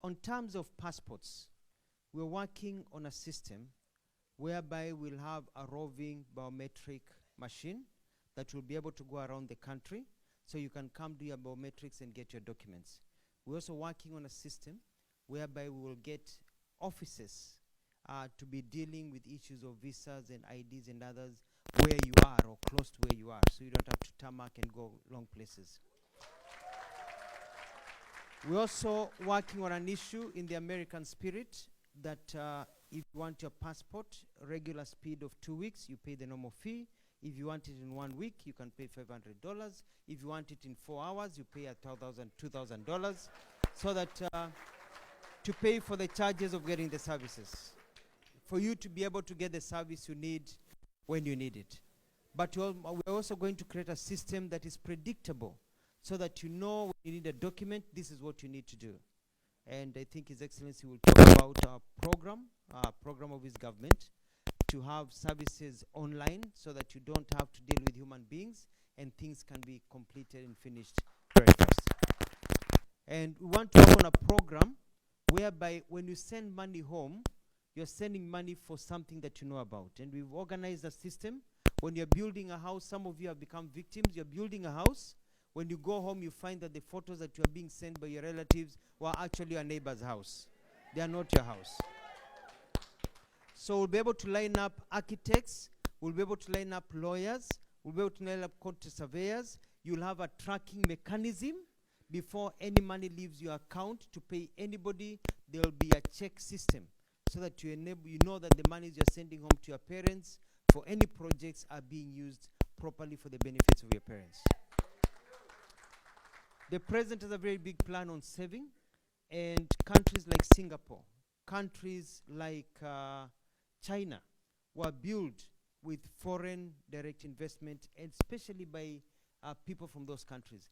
On terms of passports, we're working on a system whereby we'll have a roving biometric machine that will be able to go around the country, so you can come do your biometrics and get your documents. We're also working on a system whereby we will get offices to be dealing with issues of visas and IDs and others where you are or close to where you are, so you don't have to tarmac and go long places. We're also working on an issue in the American spirit that if you want your passport, regular speed of 2 weeks, you pay the normal fee. If you want it in 1 week, you can pay $500. If you want it in 4 hours, you pay $2,000, so that to pay for the charges of getting the services, for you to be able to get the service you need when you need it. But we're also going to create a system that is predictable, so that you know when you need a document, this is what you need to do. And I think His Excellency will talk about our program of his government to have services online, so that you don't have to deal with human beings and things can be completed and finished very fast. And we want to open a program whereby when you send money home, you're sending money for something that you know about. And we've organized a system. When you're building a house, some of you have become victims. You're building a house. When you go home, you find that the photos that you are being sent by your relatives were actually your neighbor's house. They are not your house. So we'll be able to line up architects. We'll be able to line up lawyers. We'll be able to line up quantity surveyors. You'll have a tracking mechanism. Before any money leaves your account to pay anybody, there will be a check system, so that you know that the monies you're sending home to your parents for any projects are being used properly for the benefits of your parents. The president has a very big plan on saving, and countries like Singapore, countries like China were built with foreign direct investment, and especially by people from those countries.